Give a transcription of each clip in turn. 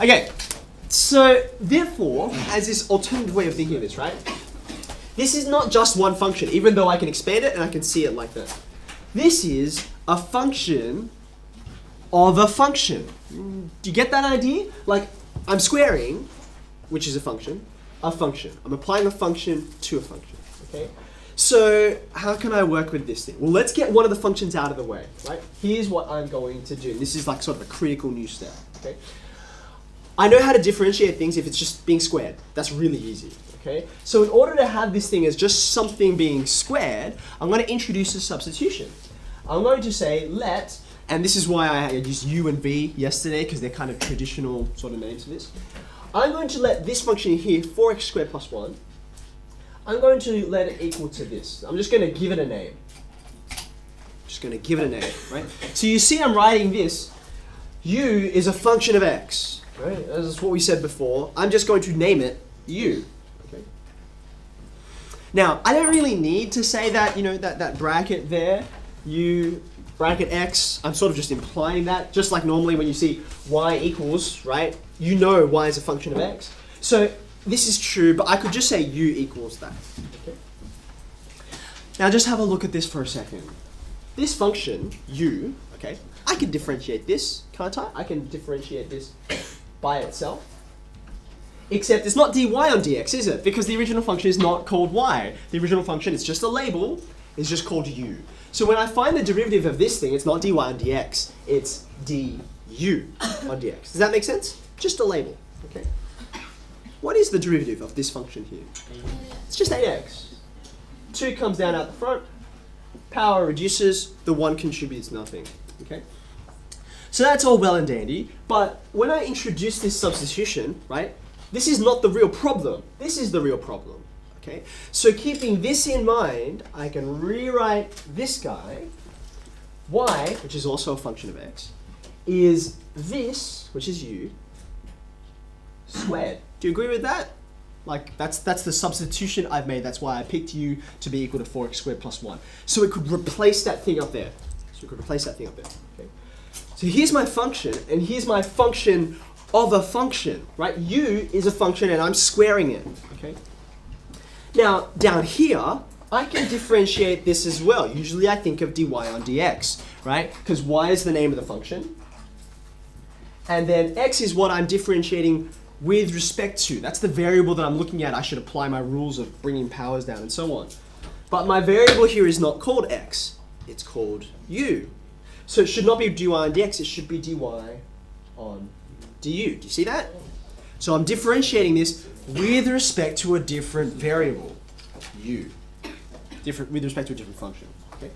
Okay, so therefore, as this alternative way of thinking of this, right? This is not just one function, even though I can expand it and I can see it like that. This is a function of a function. Do you get that idea? Like, I'm squaring, which is a function. I'm applying a function to a function, okay? So how can I work with this thing? Well, let's get one of the functions out of the way, right? Here's what I'm going to do. This is like sort of a critical new step, okay? I know how to differentiate things if it's just being squared. That's really easy, okay? So in order to have this thing as just something being squared, I'm going to introduce a substitution. I'm going to say let, and this is why I used u and v yesterday, because they're kind of traditional sort of names for this. I'm going to let this function here, 4x squared plus 1, I'm going to let it equal to this. I'm just going to give it a name. Just going to give it a name, right? So you see I'm writing this. U is a function of x, right? That's what we said before. I'm just going to name it u. Okay. Now, I don't really need to say that, you know, that bracket there, u bracket x, I'm sort of just implying that, just like normally when you see y equals, right? You know y is a function of x. So this is true, but I could just say u equals that. Okay. Now just have a look at this for a second. This function, u, okay, I can differentiate this, can't I? I can differentiate this by itself. Except it's not dy on dx, is it? Because the original function is not called y. The original function is just a label, it's just called u. So when I find the derivative of this thing, it's not dy on dx, it's du on dx. Does that make sense? Just a label, okay? What is the derivative of this function here? It's just 8x. 2 comes down out the front, power reduces, the 1 contributes nothing, okay? So that's all well and dandy, but when I introduce this substitution, right, this is not the real problem. This is the real problem, okay? So keeping this in mind, I can rewrite this guy, y, which is also a function of x, is this, which is u, squared. Do you agree with that? Like, that's the substitution I've made. That's why I picked u to be equal to 4x squared plus 1. So it could replace that thing up there. Okay? So here's my function, and here's my function of a function, right? U is a function, and I'm squaring it, okay? Now, down here, I can differentiate this as well. Usually I think of dy on dx, right? Because y is the name of the function. And then x is what I'm differentiating with respect to. That's the variable that I'm looking at. I should apply my rules of bringing powers down and so on. But my variable here is not called x. It's called u. So it should not be dy on dx. It should be dy on du. Do you see that? So I'm differentiating this with respect to a different variable, u. With respect to a different function. Okay?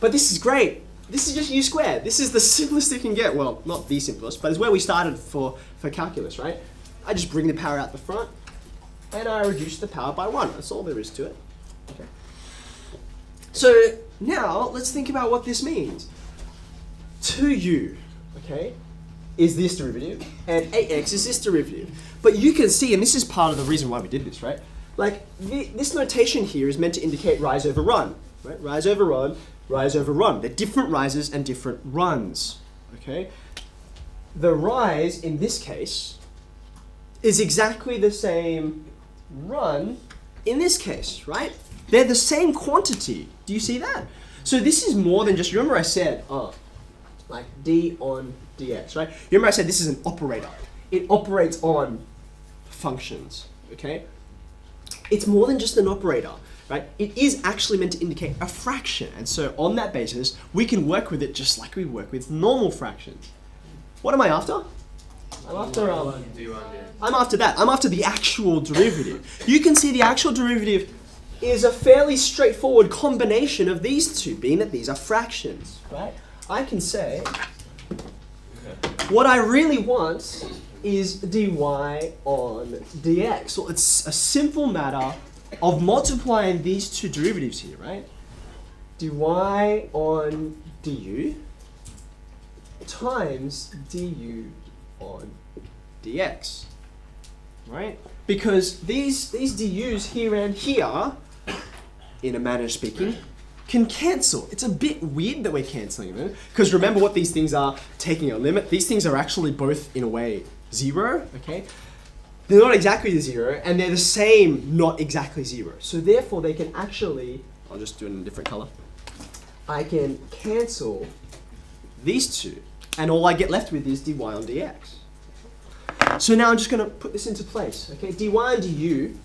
But this is great. This is just u squared. This is the simplest it can get. Well, not the simplest, but it's where we started for calculus, right? I just bring the power out the front, and I reduce the power by 1. That's all there is to it. Okay. So now let's think about what this means. 2u, okay, is this derivative, and 8x is this derivative. But you can see, and this is part of the reason why we did this, right? Like, this notation here is meant to indicate rise over run, right? Rise over run, rise over run. They're different rises and different runs, okay? The rise, in this case, is exactly the same run in this case, right? They're the same quantity. Do you see that? So this is more than just, remember I said, like d on dx, right? Remember I said this is an operator. It operates on functions, okay? It's more than just an operator, right? It is actually meant to indicate a fraction. And so on that basis, we can work with it just like we work with normal fractions. What am I after? I'm after that. I'm after the actual derivative. You can see the actual derivative is a fairly straightforward combination of these two, being that these are fractions, right? I can say, what I really want is dy on dx. So it's a simple matter of multiplying these two derivatives here, right? dy on du times du on dx, right? Because these du's here and here, in a manner of speaking, can cancel. It's a bit weird that we're cancelling them, because remember what these things are, taking a limit. These things are actually both, in a way, 0, okay? They're not exactly 0, and they're the same, not exactly 0. So therefore, they can actually, I'll just do it in a different color. I can cancel these two, and all I get left with is dy on dx. So now I'm just going to put this into place, okay? dy on du,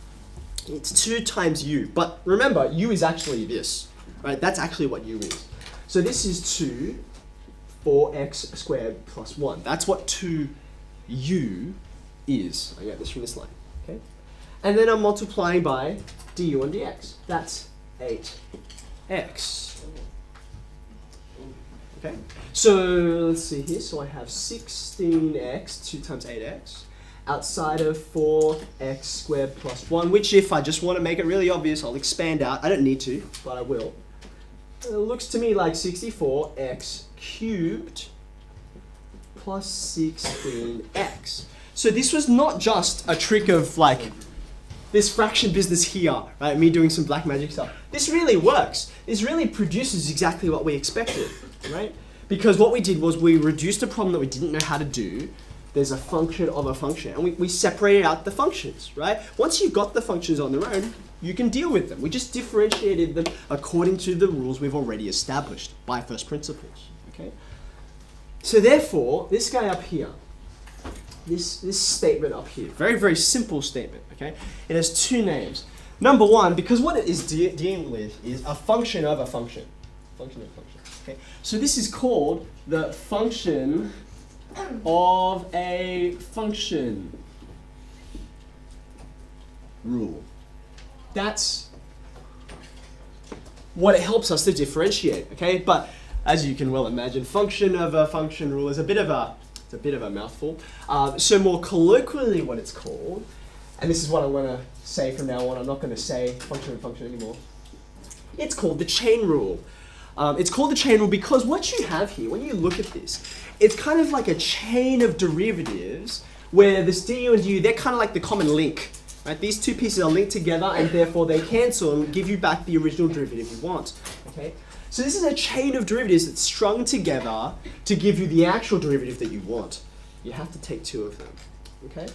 it's 2 times u, but remember, u is actually this, right? That's actually what u is. So this is 2, 4x squared plus 1. That's what 2u is. I get this from this line, okay? And then I'm multiplying by du on dx. That's 8x. Okay, so let's see here. So I have 16x, 2 times 8x, outside of 4x squared plus 1, which if I just want to make it really obvious, I'll expand out. I don't need to, but I will. It looks to me like 64x cubed plus 16x. So this was not just a trick of like this fraction business here, right? Me doing some black magic stuff. This really works. This really produces exactly what we expected, right? Because what we did was we reduced a problem that we didn't know how to do. There's a function of a function, and we separated out the functions, right? Once you've got the functions on their own, you can deal with them. We just differentiated them according to the rules we've already established by first principles, okay? So therefore, this guy up here, this statement up here, very, very simple statement, okay? It has 2 names. Number 1, because what it is dealing with is a function of a function. Function of a function, okay? So this is called the function of a function rule. That's what it helps us to differentiate, okay? But as you can well imagine, function of a function rule is a bit of a mouthful. So more colloquially what it's called, and this is what I'm going to say from now on, I'm not going to say function of a function anymore. It's called the chain rule. It's called the chain rule because what you have here, when you look at this, it's kind of like a chain of derivatives where this du and du, they're kind of like the common link. Right? These two pieces are linked together and therefore they cancel and give you back the original derivative you want. Okay? So this is a chain of derivatives that's strung together to give you the actual derivative that you want. You have to take 2 of them. Okay?